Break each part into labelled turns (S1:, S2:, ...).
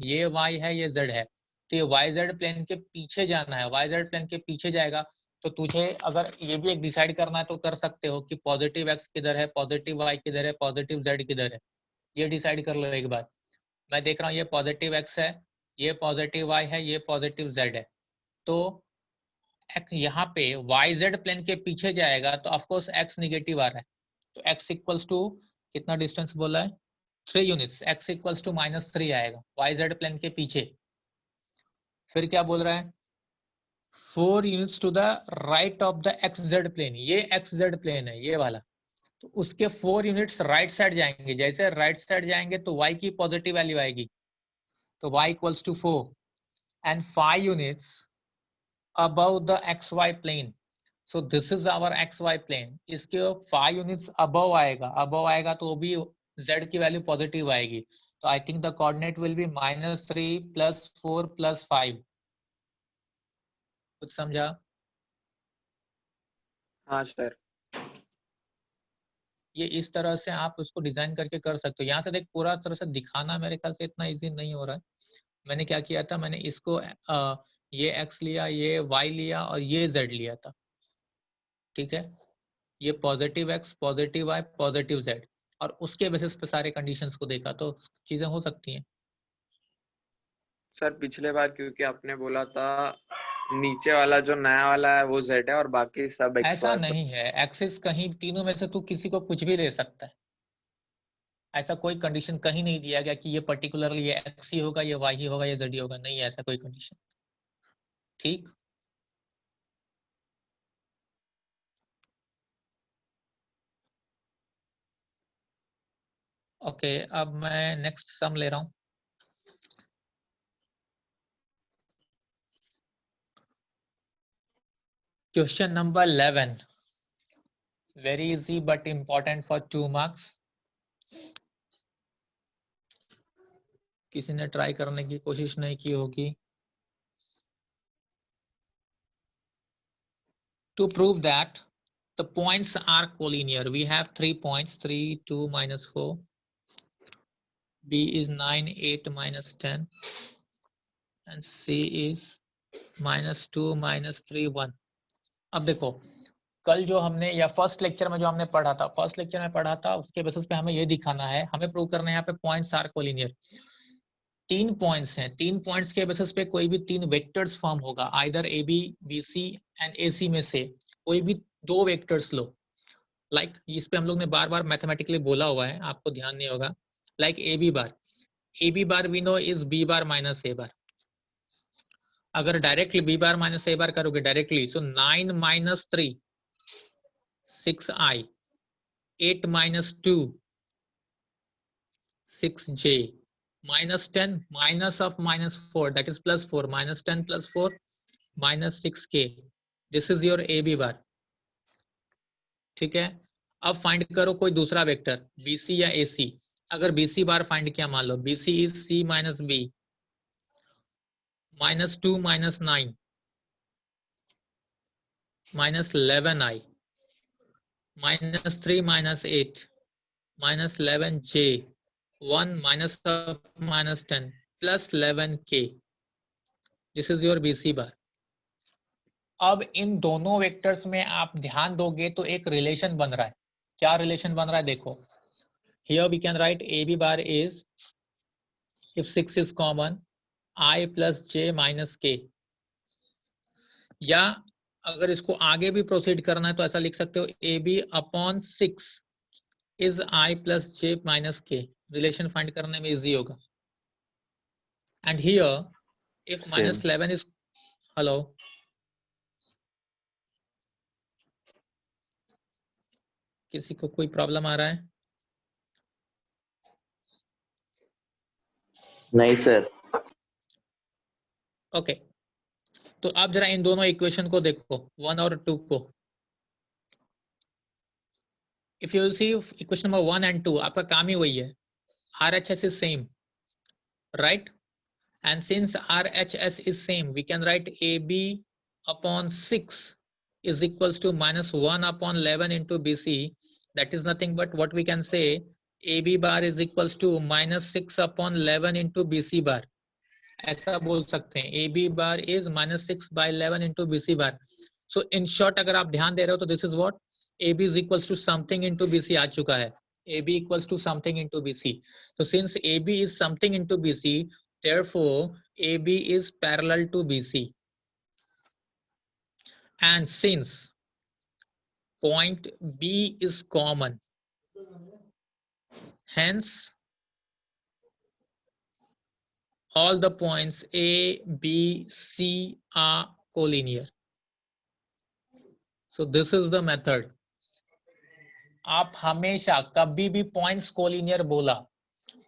S1: ये y है, ये z है, तो ये yz प्लेन के पीछे जाना है, yz प्लेन के पीछे जाएगा तो तुझे अगर ये भी एक डिसाइड करना है तो कर सकते हो कि पॉजिटिव x किधर है, पॉजिटिव y किधर है, पॉजिटिव z किधर है, ये डिसाइड कर लो एक बार। मैं देख रहा हूँ ये पॉजिटिव x है, ये पॉजिटिव y है, ये पॉजिटिव z है, तो यहाँ पे yz प्लेन के पीछे जाएगा तो ऑफकोर्स x निगेटिव आ रहा है, तो x इक्वल्स टू कितना डिस्टेंस बोला है 3 यूनिट्स, x इक्वल्स टू -3 आएगा yz प्लेन के पीछे। फिर क्या बोल रहा है 4 units to the right of the xz plane, ये xz प्लेन है ये वाला, तो उसके 4 यूनिट्स राइट साइड जाएंगे, जैसे राइट साइड जाएंगे तो y की पॉजिटिव वैल्यू आएगी, तो y equals to 4 and 5 units above the xy plane, so this is our xy plane, इसके 5 यूनिट्स above आएगा तो वो भी z की वैल्यू पॉजिटिव आएगी, तो I think the coordinate will be -3 + 4 + 5। कुछ समझा?
S2: हाँ सर।
S1: ये इस तरह से आप उसको डिजाइन करके कर सकते हो। यहाँ से देख पूरा तरह से दिखाना मेरे ख्याल से इतना इजी नहीं हो रहा है। मैंने क्या किया था, मैंने इसको ये x लिया, ये y लिया और ये z लिया था, ठीक है, ये positive x, positive y, positive z, और उसके बेसिस पे सारे कंडीशंस को देखा तो चीजें हो सकती हैं।
S2: सर पिछले बार क्योंकि आपने बोला था नीचे वाला जो नया वाला है वो z है और बाकी सब x
S1: ऐसा
S2: y।
S1: नहीं है, एक्सिस कहीं तीनों में से तू किसी को कुछ भी ले सकता है, ऐसा कोई कंडीशन कहीं नहीं दिया गया कि ये पर्टिकुलरली ये x ही होगा, ये y ही होगा, ये z ही होगा, नहीं है ऐसा कोई कंडीशन, ठीक। ओके, अब मैं नेक्स्ट सम ले रहा हूँ। Question number 11, very easy but important for 2 marks. किसी ने ट्राई करने की कोशिश नहीं की होगी। To prove that the points are collinear, we have 3 points, 3, 2, -4, B is 9, 8, -10, and C is -2, -3, 1। अब देखो कल जो हमने या फर्स्ट लेक्चर में जो हमने पढ़ा था, फर्स्ट लेक्चर में पढ़ा था उसके बेसिस पे हमें ये दिखाना है, हमें प्रूव करना है यहाँ पे पॉइंट्स आर कोलिनियर। 3 पॉइंट्स हैं, 3 पॉइंट्स के बेसिस पे कोई भी 3 वेक्टर्स फॉर्म होगा, either A B, B C and A C में से कोई भी 2 वेक्टर्स लो। लाइक इस पे हम लोग ने बार बार मैथमेटिकली बोला हुआ है, आपको ध्यान नहीं होगा। Like A B bar we know is B bar minus A bar. अगर directly B bar minus A bar करोगे directly, so 9 - 3 6i, 8 - 2 6j, -10 minus of -4 that is +4, -10 + 4 -6k, this is your A B bar, ठीक है। अब find करो कोई दूसरा vector BC या AC। अगर BC बार फाइंड किया, मान लो BC is C - B, -2 - 9 -11i, -3 - 8 -11j, 1 -10 +11k, this is your BC बार। अब इन दोनों वेक्टर्स में आप ध्यान दोगे तो एक रिलेशन बन रहा है। क्या रिलेशन बन रहा है देखो, here we can write AB bar is, if 6 is common, I plus j minus k, या अगर इसको आगे भी प्रोसीड करना है तो ऐसा लिख सकते हो AB upon 6 is I plus j minus k, relation find करने में इजी होगा। And here if -11 is, hello, किसी को कोई प्रॉब्लम आ रहा है?
S3: नहीं सर।
S1: ओके, तो आप जरा इन दोनों इक्वेशन को देखो, 1 और 2 को। If you will see equation number 1 and 2, आपका काम ही वही है, RHS is same, right? And since RHS is same, we can write AB upon 6 is equals to -1 upon 11 into BC. That is nothing but what we can say, AB bar is equals to -6 upon 11 into BC bar. ऐसा बोल सकते हैं A B bar is -6/11 into B C bar. So in short अगर आप ध्यान दे रहे हो तो this is what A B is equals to something into B C आ चुका है. A B equals to something into B C. तो since A B is something into B C, therefore A B is parallel to B C. And since point B is common, hence all the points A, B, C are collinear. So this is the method. आप हमेशा कभी भी points collinear बोला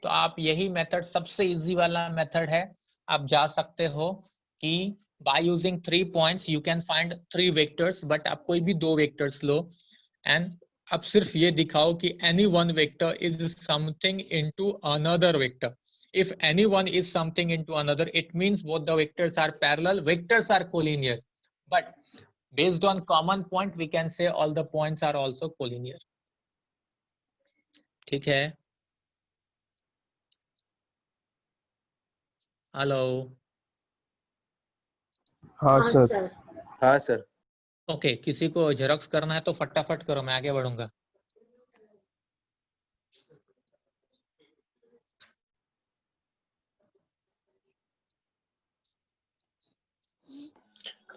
S1: तो आप यही method सबसे easy वाला मेथड है. आप जा सकते हो कि by using 3 points you can find 3 vectors, but आप कोई भी 2 vectors लो and अब सिर्फ ये दिखाओ कि any one vector is something into another vector. If any one is something into another, it means both the vectors are parallel, vectors are collinear. But based on common point, we can say all the points are also collinear. ठीक है. Hello.
S3: हाँ sir. हाँ sir.
S1: Okay, किसी को xerox करना है तो फटाफट करो, मैं आगे बढ़ूंगा.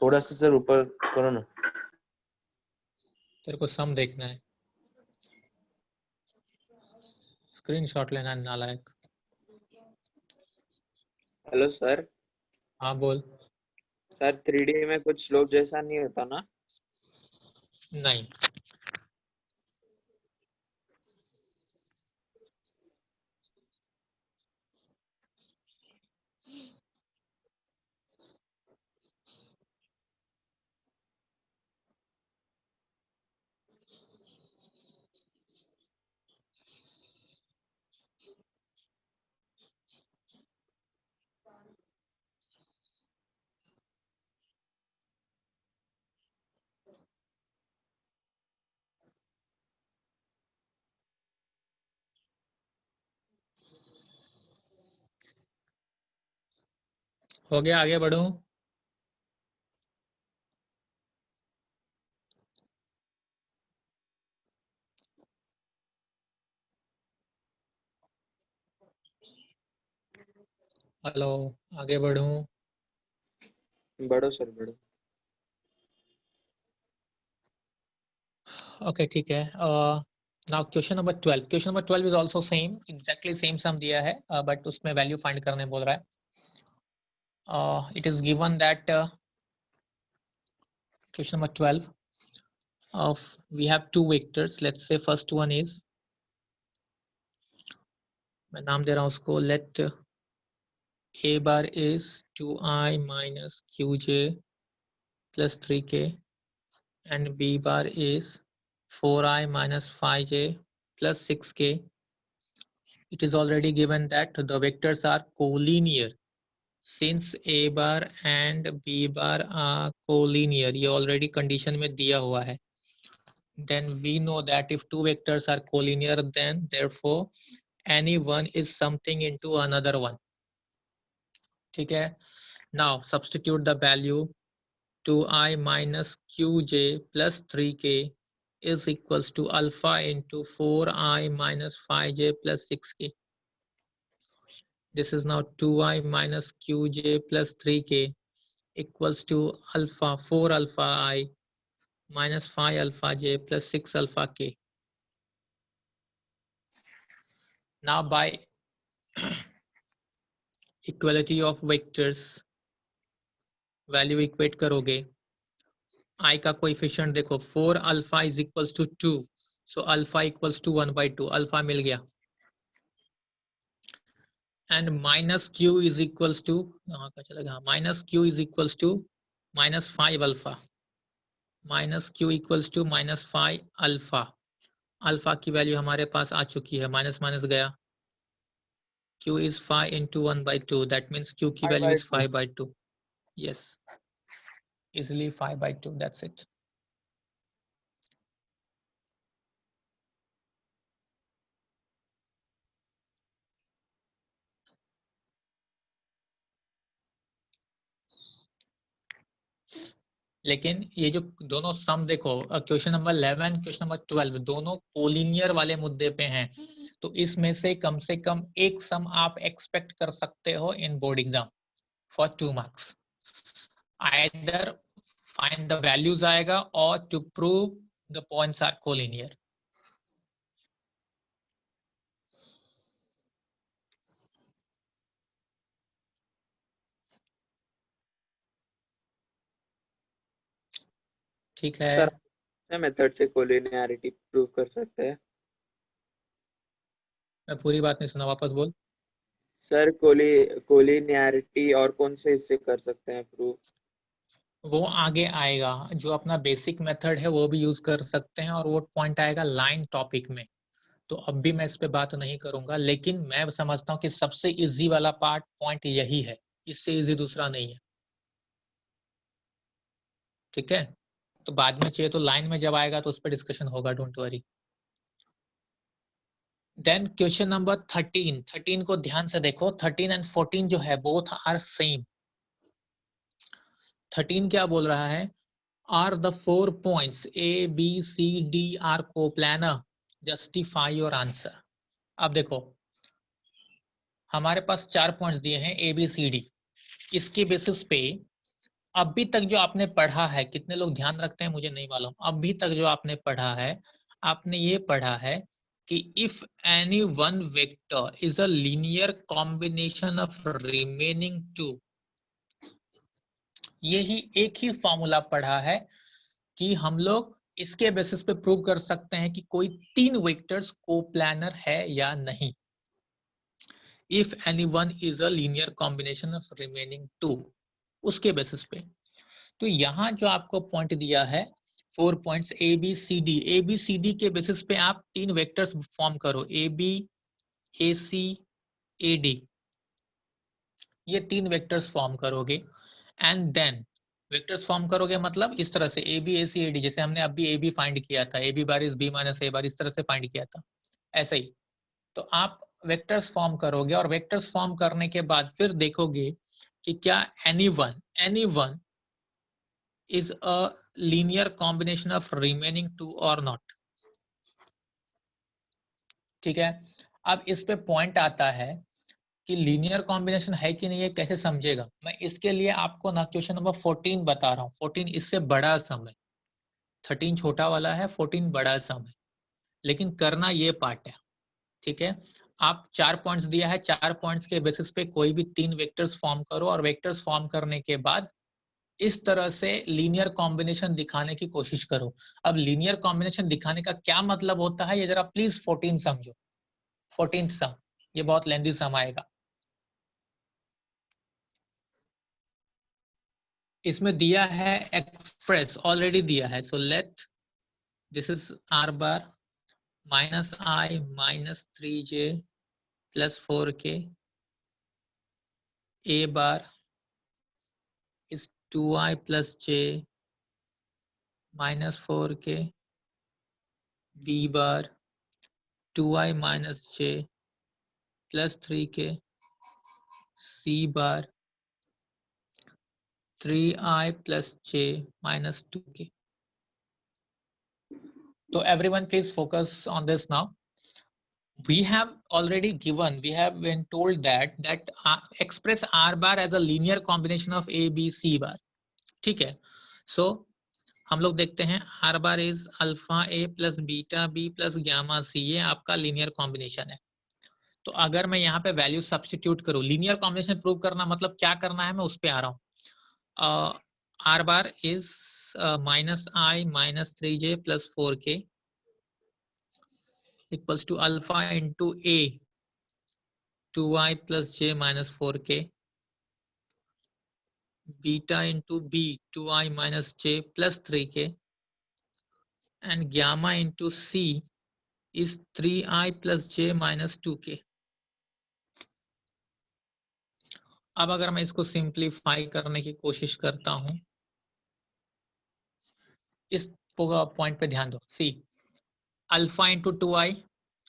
S3: थोड़ा सा सर ऊपर करो ना.
S1: तेरे को सम देखना है, स्क्रीनशॉट लेना है नालायक.
S2: Hello sir.
S1: हाँ बोल.
S2: सर 3D में कुछ स्लोप जैसा नहीं होता ना?
S1: नहीं. हो गया, आगे बढ़ूं. हेलो, आगे बढ़ूं.
S2: बढ़ो सर बढ़ो.
S1: ओके ठीक है. Now question number 12. Question number 12 is also same, exactly same sum दिया है, बट उसमें वैल्यू फाइंड करने बोल रहा है. It is given that question number 12 of we have two vectors. Let's say first one is, मैं नाम दे रहा हूँ उसको, let a bar is 2i minus qj plus 3k and b bar is 4i minus 5j plus 6k. It is already given that the vectors are collinear. Since a bar and b bar are collinear, ये already condition में दिया हुआ है. Then we know that if two vectors are collinear, then therefore any one is something into another one. ठीक है. Now substitute the value 2i minus qj plus 3k is equals to alpha into 4i minus 5j plus 6k. This is now 2i minus qj plus 3k equals to alpha 4 alpha I minus 5 alpha j plus 6 alpha k. Now by equality of vectors value equate करोगे. I का coefficient देखो, 4 alpha is equals to 2, so alpha equals to 1/2, alpha मिल गया. And minus Q is equals to, कहाँ का चला गया, minus Q is equals to -5 alpha, minus Q equals to -5 alpha. Alpha की वैल्यू हमारे पास आ चुकी है, माइनस माइनस गया. Q is 5 into 1/2, that means Q की value is 5/2. yes, easily 5/2, that's it. लेकिन ये जो दोनों सम देखो, क्वेश्चन नंबर 11, क्वेश्चन नंबर 12 दोनों कोलिनियर वाले मुद्दे पे हैं, तो इसमें से कम एक सम आप एक्सपेक्ट कर सकते हो in board exam for 2 marks. Either find the values आएगा और to prove the points are collinear. ठीक है
S2: सर मेथड से कोलिनियरिटी प्रूव कर सकते हैं?
S1: मैं पूरी बात नहीं सुना, वापस बोल।
S2: सर कोलिनियरिटी और कौन से हिस्से कर सकते हैं प्रूव?
S1: वो आगे आएगा, जो अपना बेसिक मेथड है वो भी यूज कर सकते हैं, और वो पॉइंट आएगा लाइन टॉपिक में, तो अब भी मैं इस पे बात नहीं करूंगा, लेकिन मैं समझता हूँ कि सबसे इजी वाला पार्ट पॉइंट यही है, इससे इजी दूसरा नहीं है। ठीक है, तो बाद में चाहिए तो लाइन में जब आएगा तो उस पर डिस्कशन होगा, don't worry. Then question number 13 को ध्यान से देखो। 13 एंड 14 जो है बोथ आर सेम। 13 क्या बोल रहा है, are the 4 points A B C D are coplanar, justify your answer. अब देखो हमारे पास 4 पॉइंट्स दिए हैं ए बी सी डी। इसके बेसिस पे अभी तक जो आपने पढ़ा है, कितने लोग ध्यान रखते हैं मुझे नहीं मालूम, अभी तक जो आपने पढ़ा है, आपने ये पढ़ा है कि if any one vector is a linear combination of remaining 2, यही एक ही फॉर्मूला पढ़ा है कि हम लोग इसके बेसिस पे प्रूव कर सकते हैं कि कोई 3 वेक्टर्स कोप्लानर है या नहीं। If any one is a linear combination of remaining 2, उसके बेसिस पे। तो यहाँ जो आपको पॉइंट दिया है 4 points A B C D, A B C D के बेसिस पे आप 3 वेक्टर्स फॉर्म करो, A B A C A D, ये 3 वेक्टर्स फॉर्म करोगे। एंड देन वेक्टर्स फॉर्म करोगे मतलब इस तरह से A B A C A D, जैसे हमने अभी ए बी फाइंड किया था, A B bar is B minus A bar, इस तरह से फाइंड किया था, ऐसे ही। तो आप वेक्टर्स फॉर्म करोगे और वेक्टर्स फॉर्म करने के बाद फिर देखोगे कि क्या any one is a linear combination of remaining 2 or not। ठीक है, अब इस पे पॉइंट आता है कि लीनियर कॉम्बिनेशन है कि नहीं, ये कैसे समझेगा। मैं इसके लिए आपको ना क्वेश्चन नंबर 14 बता रहा हूँ। 14 इससे बड़ा सम है, 13 छोटा वाला है, 14 बड़ा सम है, लेकिन करना ये पार्ट है। ठीक है, आप 4 पॉइंट्स दिया है, 4 पॉइंट्स के बेसिस पे कोई भी 3 वेक्टर्स फॉर्म करो, और वेक्टर्स फॉर्म करने के बाद इस तरह से लीनियर कॉम्बिनेशन दिखाने की कोशिश करो। अब लीनियर कॉम्बिनेशन दिखाने का क्या मतलब होता है, ये जरा प्लीज 14 समझो। 14th सम, ये बहुत लेंदी सम आएगा। इसमें दिया है एक्सप्रेस, ऑलरेडी दिया है, so let this is are bar minus i minus 3j plus 4k, A bar is 2i plus j minus 4k, b bar 2i minus j plus 3k, c bar 3i plus j minus 2k. So everyone please focus on this now. We have already given, we have been told that express r bar as a linear combination of a b c bar. ठीक है, so हम लोग देखते हैं R bar is alpha A plus beta B plus gamma C, ये आपका linear combination है। तो अगर मैं यहाँ पे वैल्यू सब्स्टिट्यूट करूँ, लीनियर कॉम्बिनेशन प्रूव करना मतलब क्या करना है, मैं उस पर आ रहा हूँ। R bar is minus i minus 3j plus 4k equals to alpha into A 2i plus j minus 4k, beta into B 2i minus j plus 3k, and gamma into C is 3i plus j minus 2k. अब अगर मैं इसको simplify करने की कोशिश करता हूं, इस पॉइंट पे ध्यान दो, C alpha into 2i,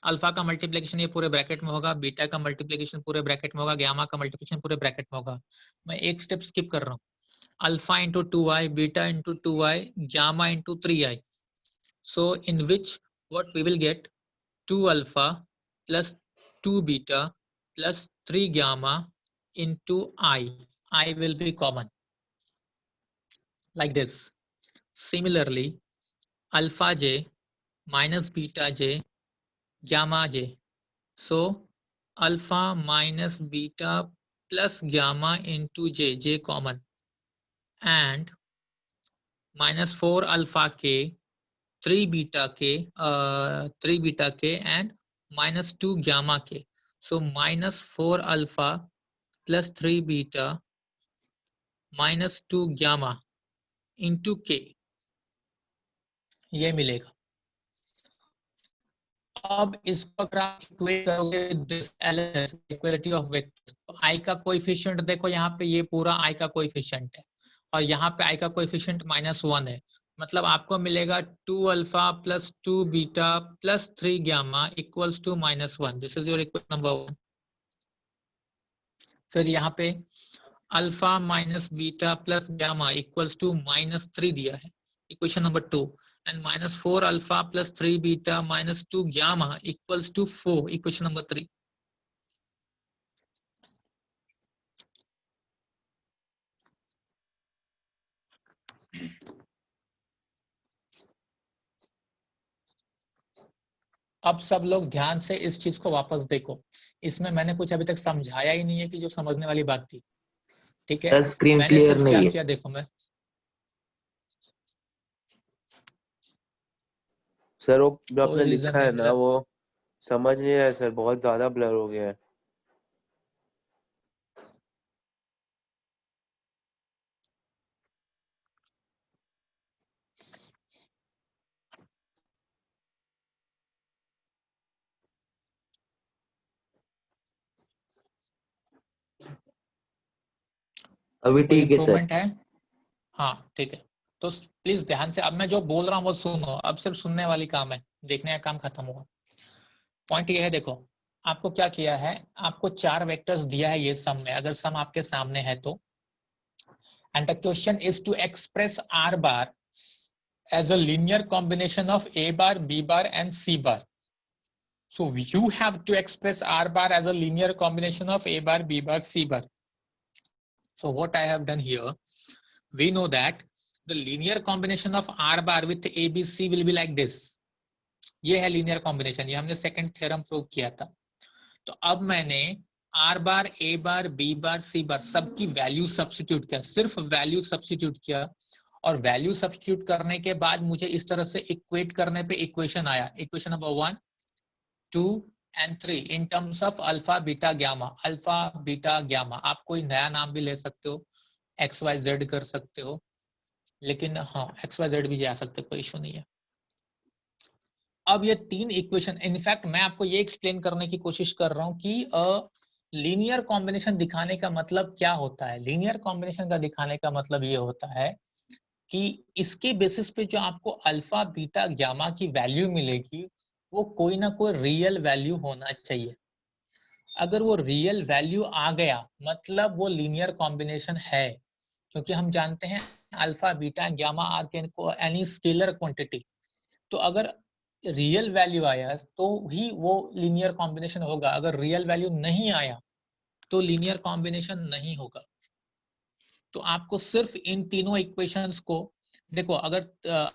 S1: alpha का मल्टीप्लीकेशन ये पूरे ब्रैकेट में होगा, बीटा का मल्टीप्लीकेशन पूरे ब्रैकेट में होगा, ग्यामा का मल्टीप्लीकेशन पूरे ब्रैकेट में होगा। मैं एक स्टेप स्किप कर रहा हूँ, alpha into 2i, beta into 2i, gamma into 3i. So in which what we will get 2 alpha plus 2 beta plus 3 gamma into I will be common like this. Similarly, alpha j minus beta j gamma j. So alpha minus beta plus gamma into j common, and minus 4 alpha k, 3 beta k, 3 beta k and minus 2 gamma k. So minus 4 alpha plus 3 beta minus 2 gamma into k, ये मिलेगा. अब इसको अगर आप equate करोगे this LS equality of vectors, तो आई का coefficient देखो, यहाँ पे ये पूरा आई का कोएफिशिएंट है और यहाँ पे आई का कोएफिशिएंट -1 है. मतलब आपको मिलेगा 2 alpha plus 2 beta plus 3 gamma equals to -1. This is your equation number 1. फिर यहाँ पे alpha minus beta plus gamma equals to -3 दिया है, equation number 2. and minus 4 alpha plus 3 beta minus 2 gamma equals to 4, equation number 3. अब सब लोग ध्यान से इस चीज को वापस देखो. इसमें मैंने कुछ अभी तक समझाया ही नहीं है कि जो समझने वाली बात थी. ठीक है,
S3: स्क्रीन
S1: मैंने
S3: क्लियर
S1: सिर्फ
S3: नहीं
S1: क्या
S3: है
S1: किया देखो. मैं
S3: सर, वो जो
S1: कोई
S3: आपने
S1: रीजन
S3: लिखा है
S1: नहीं
S3: ना,
S1: मेरा.
S3: वो समझ नहीं आया सर, बहुत ज्यादा ब्लर हो गया है. अभी
S1: कोई
S3: ठीक है सर.
S1: इम्प्रूवमेंट है? हाँ ठीक है. तो प्लीज ध्यान से, अब मैं जो बोल रहा हूँ वो सुनो. अब सिर्फ सुनने वाली काम है, देखने का काम खत्म हुआ. पॉइंट ये है, देखो आपको क्या किया है, आपको 4 वेक्टर्स दिया है ये सम में, अगर सम आपके सामने है तो. And the question is to express R bar as a linear combination of a bar, b bar and c bar. So you have to express r bar as a linear combination of a bar, b bar, c bar. So what I have done here, we know that the linear combination of r bar with a, b, c will be like this. ये है linear combination, ये हमने second theorem prove किया था. तो अब मैंने are bar, A bar, B बार, सी बार सबकी वैल्यू सब्स्टिट्यूट किया, सिर्फ वैल्यू सब्स्टिट्यूट किया. और वैल्यू सब्स्टिट्यूट करने के बाद मुझे इस तरह से इक्वेट करने पे इक्वेशन आया, equation number 1, 2 and 3 in terms of alpha beta gamma. Alpha beta gamma आप कोई नया नाम भी ले सकते हो, एक्स वाई जेड कर सकते हो, लेकिन हाँ एक्स वाई जेड भी जा सकते हो, कोई इशू नहीं है. अब ये 3 इक्वेशन, इनफैक्ट मैं आपको ये एक्सप्लेन करने की कोशिश कर रहा हूँ कि लीनियर कॉम्बिनेशन दिखाने का मतलब क्या होता है. लीनियर कॉम्बिनेशन का दिखाने का मतलब ये होता है कि इसके बेसिस पे जो आपको अल्फा बीटा गामा की वैल्यू मिलेगी वो कोई ना कोई रियल वैल्यू होना चाहिए. अगर वो रियल वैल्यू आ गया मतलब वो लीनियर कॉम्बिनेशन है, क्योंकि हम जानते हैं alpha beta gamma are any scalar quantity. तो अगर रियल वैल्यू आया तो ही वो लीनियर कॉम्बिनेशन होगा, अगर रियल वैल्यू नहीं आया तो लीनियर कॉम्बिनेशन नहीं होगा. तो आपको सिर्फ इन तीनों इक्वेशंस को देखो, अगर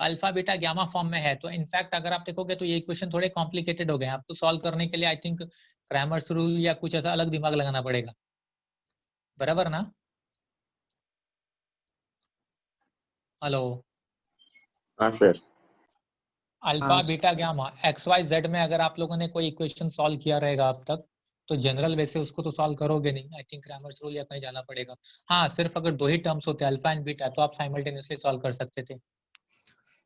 S1: अल्फा बीटा गामा फॉर्म में है तो इनफैक्ट अगर आप देखोगे तो ये इक्वेशन थोड़े कॉम्प्लिकेटेड हो गए हैं. आपको सॉल्व करने के लिए आई थिंक क्रैमर्स रूल या कुछ ऐसा अलग दिमाग लगाना पड़ेगा, बराबर ना? हेलो.
S3: हाँ sir.
S1: Alpha beta gamma X Y Z में अगर आप लोगों ने कोई इक्वेशन सॉल्व किया रहेगा अब तक तो जनरल वैसे उसको तो सॉल्व करोगे नहीं, आई थिंक क्रैमर्स रूल या कहीं जाना पड़ेगा. हाँ सिर्फ अगर 2 ही टर्म्स होते अल्फा एंड बीटा तो आप साइमल्टेनियसली सॉल्व कर सकते थे.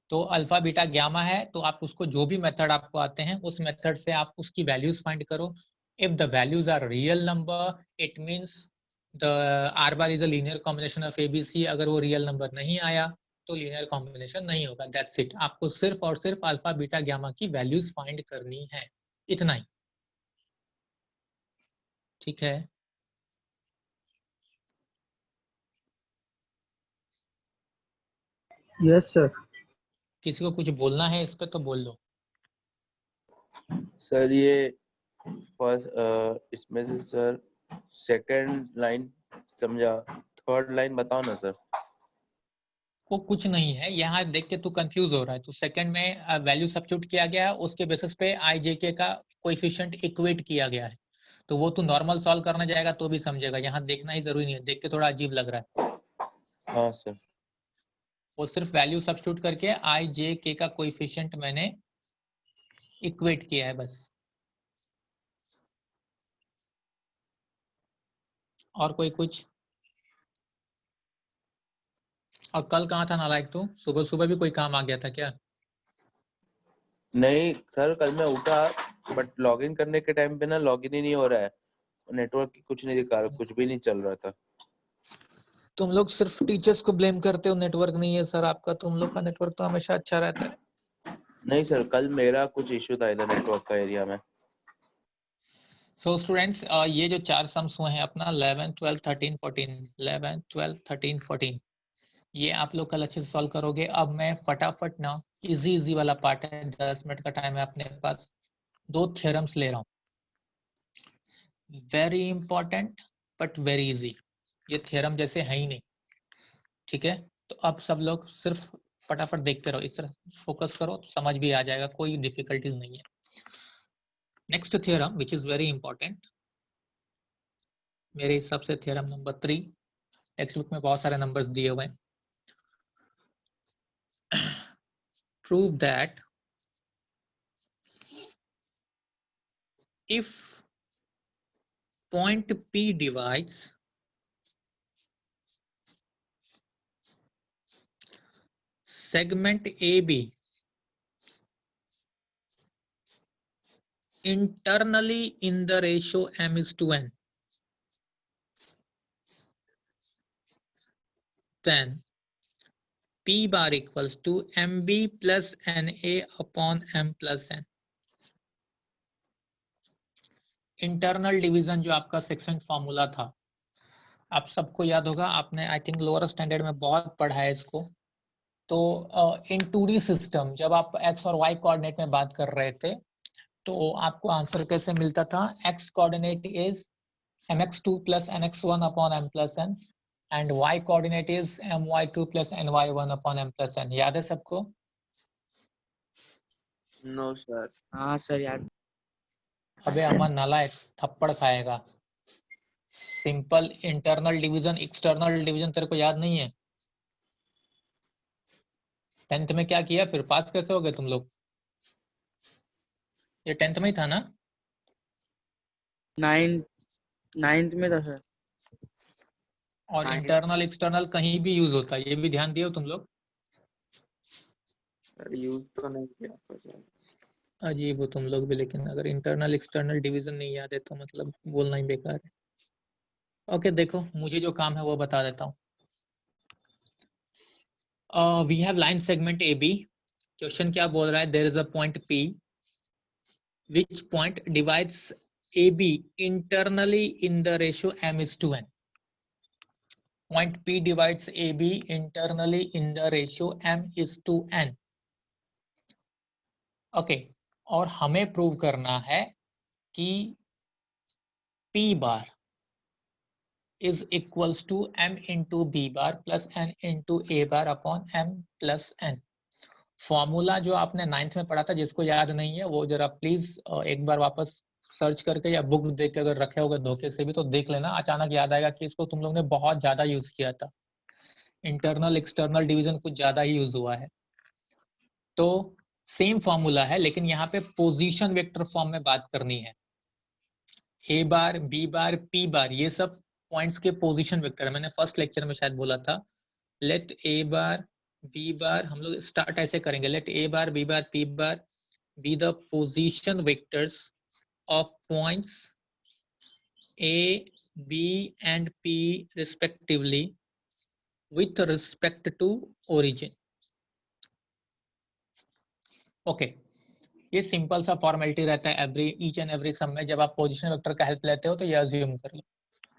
S1: तो अल्फा बीटा गामा है तो आप उसको जो भी मेथड आपको आते हैं उस मेथड से आप उसकी वैल्यूज फाइंड करो. If the values are real number it means the R bar is a linear combination of A B C. अगर वो रियल नंबर नहीं आया तो लीनियर कॉम्बिनेशन नहीं होगा. That's it. आपको सिर्फ और सिर्फ अल्फा बीटा गामा की वैल्यूज फाइंड करनी है, इतना ही. ठीक है.
S4: Yes sir.
S1: किसी को कुछ बोलना है इस पे तो बोल दो।
S3: सर ये फर्स्ट इसमें से सर सेकंड लाइन समझा, थर्ड लाइन बताओ ना सर।
S1: वो कुछ नहीं है, यहाँ देख के तू कंफ्यूज हो रहा है। तो सेकंड में वैल्यू सब्स्टिट्यूट किया गया है, उसके बेसिस पे आई जे के का कोएफिशिएंट इक्वेट किया गया है। तो वो तू नॉर्मल सॉल्व करने जाएगा तो भी समझेगा, यहाँ देखना ही जरूरी नहीं है, देख के थोड़ा अजीब लग रहा है।
S3: हाँ सर।
S1: वो सिर्फ वैल्यू सब्स्टिट्यूट करके आई जे के का कोएफिशिएंट मैंने इक्वेट किया है बस। और कोई कुछ? और कल कहाँ था नालायक तू? सुबह सुबह भी कोई काम आ गया था क्या?
S3: नहीं सर, कल मैं उठा बट लॉगिन करने के टाइम पे ना लॉगिन ही नहीं हो रहा है, नेटवर्क कुछ नहीं दिखा रहा, कुछ भी नहीं चल रहा था।
S1: तुम लोग सिर्फ टीचर्स को ब्लेम करते हो, नेटवर्क नहीं है सर आपका। तुम लोग का नेटवर्क तो हमेशा अच्छा रहता है।
S3: नहीं सर, कल मेरा कुछ इश्यू था इधर नेटवर्क का एरिया में।
S1: सो स्टूडेंट्स, ये जो चार सम्स हुए हैं अपना 11, 12, 13, 14, 11, 12, 13, 14, ये आप लोग कल अच्छे से सॉल्व करोगे। अब मैं फटाफट ना इजी वाला पार्ट है, 10 मिनट का टाइम है अपने पास, 2 थ्योरम्स ले रहा हूँ, very important but very easy. ये थ्योरम जैसे है ही नहीं, ठीक है? तो अब सब लोग सिर्फ फटाफट देखते रहो, इस तरह फोकस करो तो समझ भी आ जाएगा, कोई डिफिकल्टीज नहीं है। Next theorem which is very important मेरे हिसाब से, थ्योरम नंबर 3। टेक्स्ट बुक में बहुत सारे नंबर्स दिए हुए हैं। Prove that if point P divides segment AB internally in the ratio m:n, then P bar equals to MB plus NA upon M plus N। Internal division जो आपका section formula था, आप सबको याद होगा, आपने आई थिंक लोअर स्टैंडर्ड में बहुत पढ़ा है इसको। तो इन 2D सिस्टम जब आप एक्स और वाई कोऑर्डिनेट में बात कर रहे थे तो आपको आंसर कैसे मिलता था? X coordinate is mx2 plus nx1 upon m plus n and y coordinate is my2 plus ny1 upon m plus n। याद है सबको?
S2: No sir.
S4: हाँ सर यार।
S1: अबे अमन नालायक, थप्पड़ खाएगा। Simple internal division external division तेरे को याद नहीं है? 10th में क्या किया फिर? पास कैसे हो गए तुम लोग? ये 10th में ही था ना?
S4: 9th में था सर।
S1: और
S2: Ninth।
S1: इंटरनल एक्सटर्नल कहीं भी यूज होता है, ये भी ध्यान दियो तुम लोग।
S2: सर यूज तो नहीं किया सर।
S1: अजीब हो तुम लोग भी, लेकिन अगर इंटरनल एक्सटर्नल डिवीजन नहीं याद है तो मतलब बोलना ही बेकार है। ओके देखो, मुझे जो काम है वो बता देता हूँ। We have line segment A B. Question क्या बोल रहा है? There is a point P which point divides AB internally in the ratio m:n। Point P divides AB internally in the ratio m:n। Okay, और हमें prove करना है कि P bar is equals to m into B bar plus n into A bar upon m plus n। Formula जो आपने 9th में पढ़ा था, जिसको याद नहीं है वो जरा प्लीज एक बार वापस सर्च करके या बुक देख के अगर रखे होगे धोखे से भी तो देख लेना, अचानक याद आएगा कि इसको तुम लोग ने बहुत ज्यादा यूज किया था। इंटरनल एक्सटर्नल डिवीजन कुछ ज्यादा ही यूज हुआ है। तो सेम फॉर्मूला है लेकिन यहाँ पे पोजीशन वेक्टर फॉर्म में बात करनी है। ए बार, बी बार, पी बार, ये सब पॉइंट्स के पोजीशन वेक्टर है। मैंने फर्स्ट लेक्चर में शायद बोला था, लेट ए बार बी बार, हम लोग स्टार्ट ऐसे करेंगे, let A bar B bar P bar be the position vectors of points A B and P respectively with respect to origin। Okay, ये सिंपल सा फॉर्मेलिटी रहता है every each and every sum में। जब आप position vector का help लेते हो तो ये अज्यूम कर लो।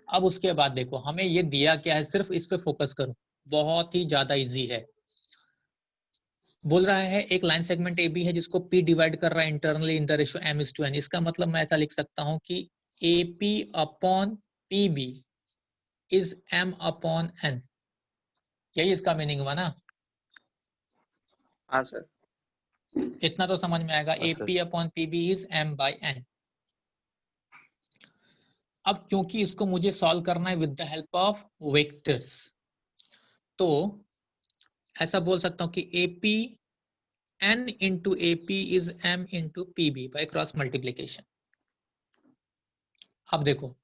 S1: अब उसके बाद देखो हमें ये दिया क्या है, सिर्फ इस पे फोकस करो, बहुत ही ज्यादा इजी है। बोल रहा है एक लाइन सेगमेंट ए बी है जिसको पी डिवाइड कर रहा है internally in the ratio M is to N. इसका मतलब मैं ऐसा लिख सकता हूँ कि A P upon P B is M upon N. यही इसका मीनिंग हुआ ना?
S2: हाँ सर।
S1: इतना तो समझ में आएगा।
S3: हाँ,
S1: ए
S3: sir.
S1: P upon P B is M by N. अब क्योंकि इसको मुझे सॉल्व करना है with the help of vectors, तो ऐसा बोल सकता हूँ कि A P n into AP is m into PB by cross multiplication. अब देखो,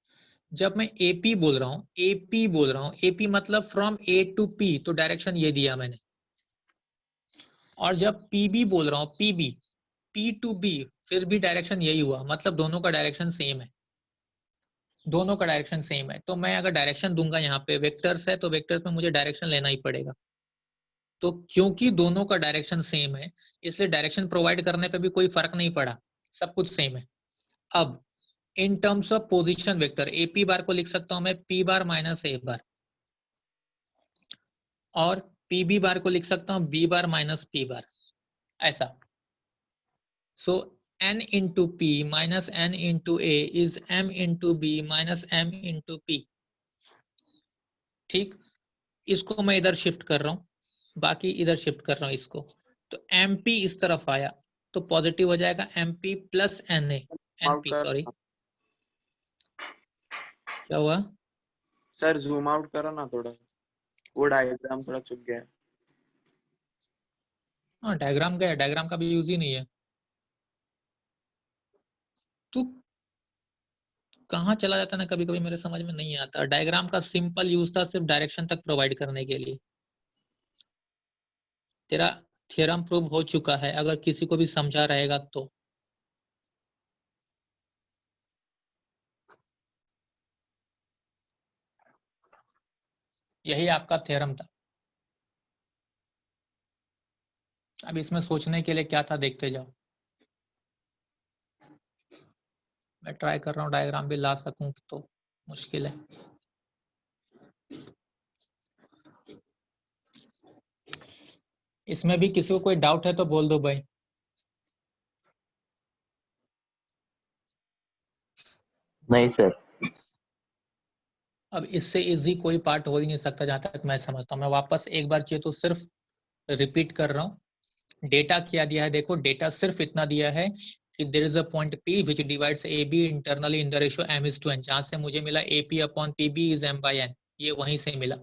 S1: जब मैं AP बोल रहा हूँ, AP बोल रहा हूँ, AP मतलब फ्रॉम A टू P, तो डायरेक्शन ये दिया मैंने। और जब PB बोल रहा हूँ, PB P टू B, फिर भी डायरेक्शन यही हुआ, मतलब दोनों का डायरेक्शन सेम है। दोनों का डायरेक्शन सेम है, तो मैं अगर डायरेक्शन दूंगा यहाँ पे, वेक्टर्स है तो वेक्टर्स में मुझे डायरेक्शन लेना ही पड़ेगा। तो क्योंकि दोनों का डायरेक्शन सेम है, इसलिए डायरेक्शन प्रोवाइड करने पे भी कोई फर्क नहीं पड़ा, सब कुछ सेम है। अब in terms of position vector A P बार को लिख सकता हूं मैं पी बार माइनस ए बार, और पी बी बार को लिख सकता हूं B bar minus P bar, ऐसा। So n into P minus n into A is m into B minus m into P. ठीक, इसको मैं इधर शिफ्ट कर रहा हूँ, बाकी इधर शिफ्ट कर रहा हूँ इसको, तो एम पी इस तरफ आया तो पॉजिटिव हो जाएगा, M P plus N A, N
S2: out
S1: P
S2: कर
S1: सॉरी, क्या हुआ?
S2: सर, जूम आउट करो ना थोड़ा, वो डायग्राम थोड़ा चुप गया है।
S1: हाँ डायग्राम का है, डायग्राम का भी यूज ही नहीं है। तू कहाँ चला जाता ना, कभी कभी मेरे समझ में नहीं आता। डायग्राम का सिंपल यूज था सिर्फ डायरेक्शन तक प्रोवाइड करने के लिए। तेरा थ्योरम प्रूव हो चुका है, अगर किसी को भी समझा रहेगा तो। यही आपका थ्योरम था। अब इसमें सोचने के लिए क्या था, देखते जाओ। मैं ट्राई कर रहा हूँ डायग्राम भी ला सकूं तो मुश्किल है। इसमें भी किसी को कोई डाउट है तो बोल दो भाई।
S3: नहीं सर।
S1: अब इससे इजी कोई पार्ट हो ही नहीं सकता जहां तक मैं समझता हूँ। मैं वापस एक बार चाहिए तो सिर्फ रिपीट कर रहा हूँ। डेटा क्या दिया है, देखो डेटा सिर्फ इतना दिया है कि there is a point P which divides AB internally in the ratio m is to n, जहां से मुझे मिला AP upon PB is m by n, ये वहीं से मिला।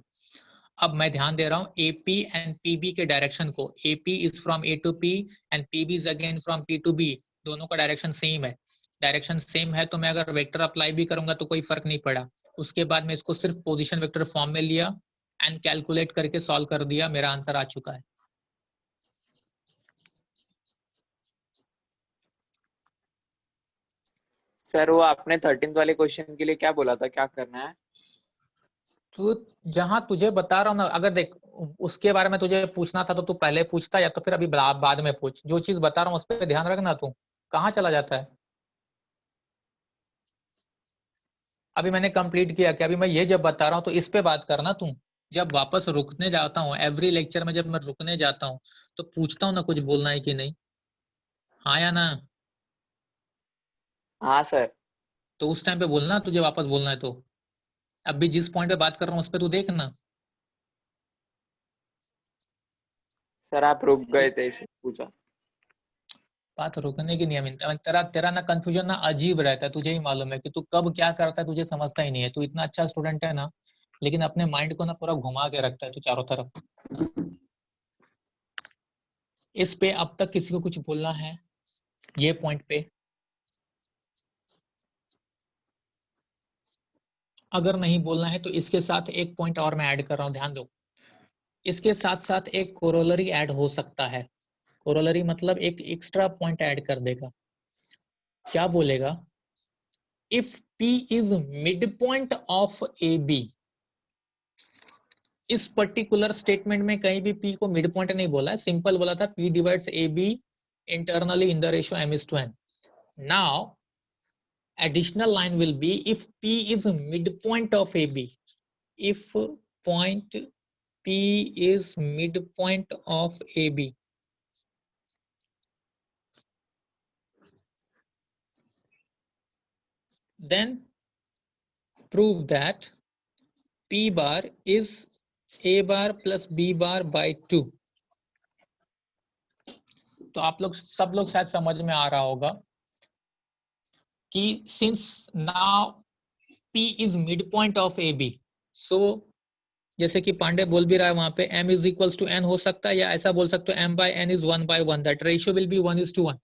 S1: अब मैं ध्यान दे रहा हूँ AP एंड PB के डायरेक्शन को, AP is from A to P and PB is again from P to B, दोनों का डायरेक्शन सेम है। डायरेक्शन सेम है तो मैं अगर वेक्टर अप्लाई भी करूंगा तो कोई फर्क नहीं पड़ा। उसके बाद मैं इसको सिर्फ पोजीशन वेक्टर फॉर्म में लिया एंड कैलकुलेट करके सॉल्व कर दिया, मेरा आंसर आ चुका है।
S2: सर, वो आपने 13th वाले क्वेश्चन के लिए क्या बोला था, क्या करना है?
S1: तो जहां तुझे बता रहा हूँ ना, अगर देख उसके बारे में तुझे पूछना था तो तू पहले पूछता, या तो फिर अभी बाद में पूछ। जो चीज बता रहा हूँ उस पर ध्यान रखना। तू कहाँ चला जाता है? अभी मैंने कंप्लीट किया कि अभी मैं ये जब बता रहा हूँ तो इस पे बात करना तू। जब वापस रुकने जाता हूँ एवरी लेक्चर में, जब मैं रुकने जाता हूँ तो पूछता हूँ ना कुछ बोलना है कि नहीं, हाँ या ना?
S2: हाँ सर।
S1: तो उस टाइम पे बोलना, तुझे वापस बोलना है तो। अब भी जिस पॉइंट पे बात कर रहा हूँ उस पर तू देखना।
S2: सर, आप रुक गए थे इसलिए पूछा।
S1: बात रुकने की नहीं है। तेरा तेरा ना कंफ्यूजन ना अजीब रहता है, तुझे ही मालूम है कि तू कब क्या करता है, तुझे समझता ही नहीं है। तू इतना अच्छा स्टूडेंट है ना, लेकिन अपने माइंड को ना पूरा घुमा के रखता है तू चारों तरफ। इस पे अब तक किसी को कुछ बोलना है ये पॉइंट पे? अगर नहीं बोलना है तो इसके साथ एक पॉइंट और मैं ऐड कर रहा हूं, ध्यान दो। इसके साथ साथ एक कोरोलरी ऐड हो सकता है। कोरोलरी मतलब एक एक्स्ट्रा पॉइंट ऐड कर देगा। क्या बोलेगा? If P is mid point of AB, इस पर्टिकुलर स्टेटमेंट में कहीं भी P को मिड पॉइंट नहीं बोला है, सिंपल बोला था P divides AB internally in the ratio m is to n. Now additional line will be if P is midpoint of AB, if point P is midpoint of AB, then prove that P bar is A bar plus B bar by 2. तो आप लोग सब लोग शायद समझ में आ रहा होगा कि since now P is midpoint of AB, so जैसे कि पांडे बोल भी रहा है वहां पे m is equals to n हो सकता है, या ऐसा बोल सकते हो m by n is 1 by 1, that ratio will be 1:1.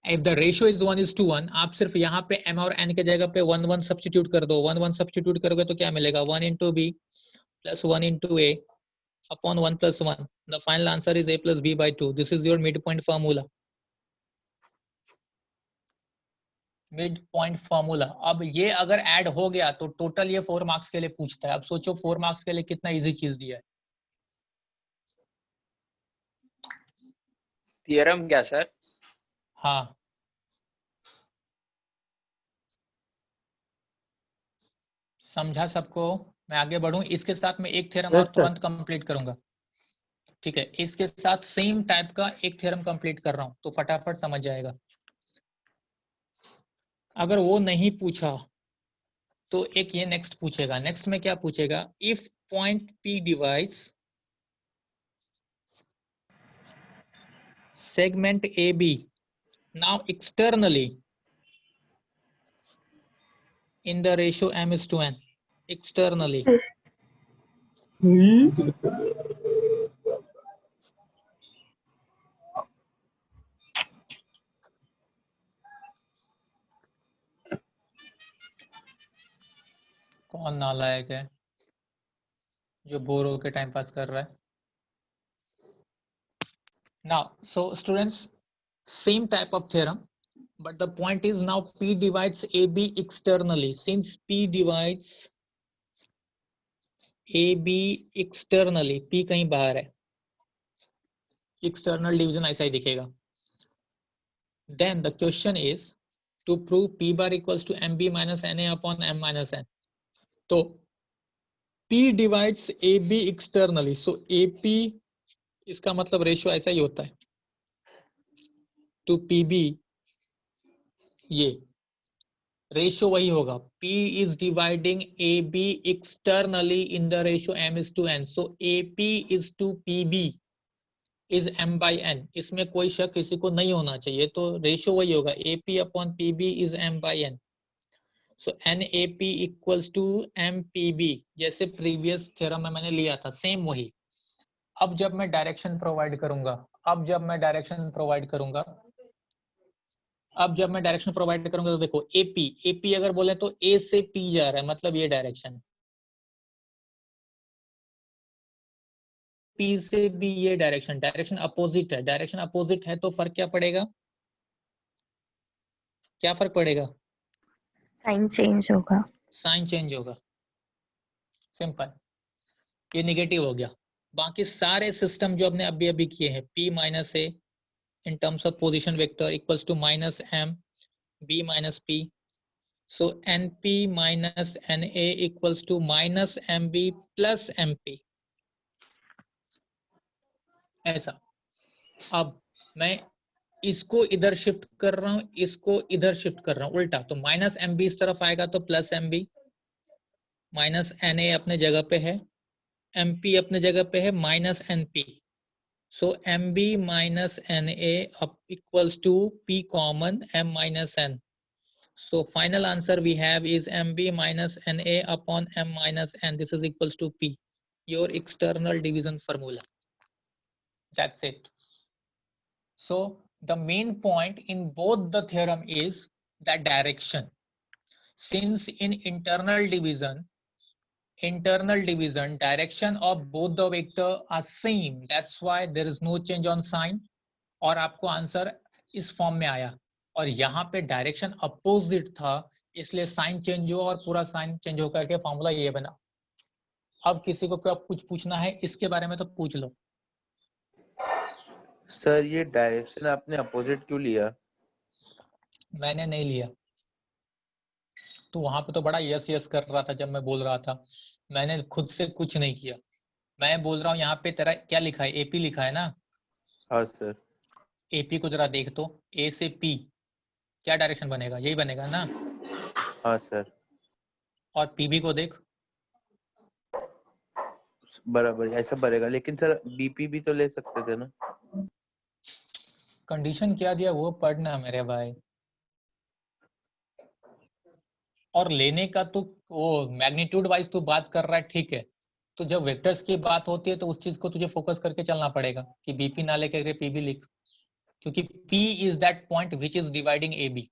S1: if the ratio is 1:1, आप सिर्फ यहाँ पे m और n के जगह पे 1 1 सब्स्टिट्यूट कर दो, 1 1 सब्स्टिट्यूट करोगे तो क्या मिलेगा, 1 into b plus 1 into a upon 1 plus 1. The final answer is a plus b by 2. This is your midpoint formula. midpoint formula. अब ये अगर ऐड हो गया तो टोटल ये 4 मार्क्स के लिए पूछता है. अब सोचो 4 मार्क्स के लिए कितना इजी चीज दिया है.
S2: थियरम क्या सर?
S1: हाँ, समझा सबको? मैं आगे बढ़ूं, इसके साथ में एक थ्योरम और तुरंत कंप्लीट करूंगा. ठीक है, इसके साथ सेम टाइप का एक थ्योरम कंप्लीट कर रहा हूं तो फटाफट समझ जाएगा. अगर वो नहीं पूछा तो एक ये नेक्स्ट पूछेगा. नेक्स्ट में क्या पूछेगा, if point P divides segment AB now externally in the ratio m:1 externally. कौन नालायक है जो बोर होकर टाइम पास कर रहा है. Now, so students, same type of theorem, but the point is now P divides AB externally. Since P divides AB externally, P कहीं बाहर है, external division ऐसा ही दिखेगा. Then the question is to prove P bar equals to MB minus NA upon M minus N. तो P divides AB externally, so AP इसका मतलब ratio ऐसा ही होता है टू PB. ये रेशियो वही होगा, P is dividing AB externally in the ratio m:n, so AP is to PB is m by n. इसमें कोई शक किसी को नहीं होना चाहिए, तो रेशियो वही होगा, AP upon PB is m by n. So NAP equals to MPB, जैसे प्रीवियस थ्योरम में मैंने लिया था, सेम वही. अब जब मैं डायरेक्शन प्रोवाइड करूंगा तो देखो AP अगर बोले तो A से P जा रहा है, मतलब ये डायरेक्शन, P से B ये डायरेक्शन अपोजिट है, तो फर्क क्या पड़ेगा,
S5: साइन चेंज होगा.
S1: सिंपल. ये नेगेटिव हो गया. बाकी सारे सिस्टम जो आपने अभी किए हैं, P minus A in terms of position vector equals to minus M B minus P, so NP minus NA equals to minus MB plus MP. ऐसा. अब मैं इसको इधर शिफ्ट कर रहा हूं, इसको इधर शिफ्ट कर रहा हूं उल्टा, तो माइनस MB इस तरफ आएगा तो प्लस MB, माइनस NA अपने जगह पे है, MP अपने जगह पे है, minus NP. So MB minus NA up equals to P common M minus N. So final answer we have is MB minus NA upon M minus N. This is equals to P. Your external division formula. That's it. So the main point in both the theorem is that direction. Since in internal division direction of both the vector are same, that's why there is no change on sign, और आपको answer इस form में आया. और यहाँ पे direction opposite था, इसलिए साइन चेंज हुआ और पूरा साइन चेंज होकर के फॉर्मूला ये बना. अब किसी को क्या कुछ पूछना है इसके बारे में तो पूछ लो.
S3: सर ये डायरेक्शन आपने अपोजिट क्यों लिया?
S1: मैंने नहीं लिया, तो वहां पे तो बड़ा यस कर रहा था जब मैं बोल रहा था. मैंने खुद से कुछ नहीं किया. मैं बोल रहा हूँ यहाँ पे तेरा क्या लिखा है, AP लिखा है ना?
S3: हाँ सर.
S1: AP को जरा देख तो, A से P क्या डायरेक्शन बनेगा, यही बनेगा ना?
S3: हाँ सर,
S1: और पीबी को देख,
S3: बराबर ऐसा बनेगा, लेकिन सर बीपी भी तो ले सकते थे ना।
S1: कंडीशन क्या दिया वो पढ़ना मेरे भाई। और लेने का तो वो मैग्नीट्यूड वाइज तू बात कर रहा है, ठीक है, तो जब वेक्टर्स की बात होती है तो उस चीज को तुझे फोकस करके चलना पड़ेगा कि बीपी ना लेके पीबी लिख, क्योंकि P is that point which is dividing AB।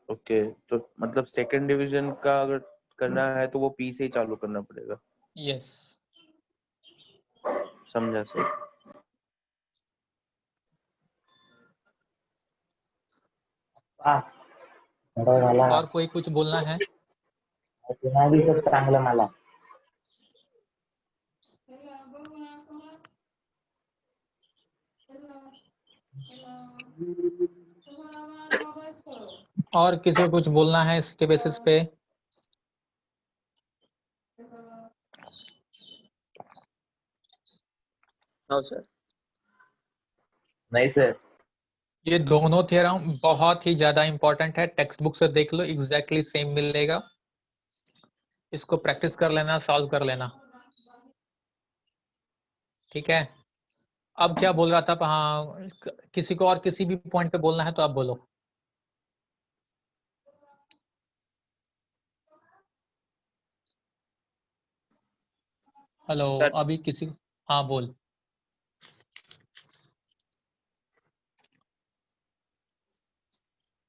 S3: Okay, तो मतलब सेकंड डिवीजन का अगर करना है तो वो पी से ही चालू करना पड़ेगा।
S1: यस।
S3: समझा सर।
S6: बरं झाला
S1: और कोई कुछ बोलना है?
S6: पुन्हा बी सब चांगलं मला
S1: और किसी को कुछ बोलना है इसके बेसिस पे?
S2: No sir.
S6: नाही सर
S1: ये दोनों थ्योरम बहुत ही ज्यादा इंपॉर्टेंट है, टेक्स्ट बुक से देख लो, एग्जैक्टली सेम मिलेगा। इसको प्रैक्टिस कर लेना, सॉल्व कर लेना, ठीक है। अब क्या बोल रहा था? हाँ, किसी को और किसी भी पॉइंट पे बोलना है तो आप बोलो। हेलो,
S2: सर
S1: अभी किसी? हाँ बोल।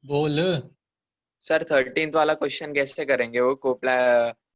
S1: बोल।
S2: सर 13th वाला क्वेश्चन कैसे करेंगे? वो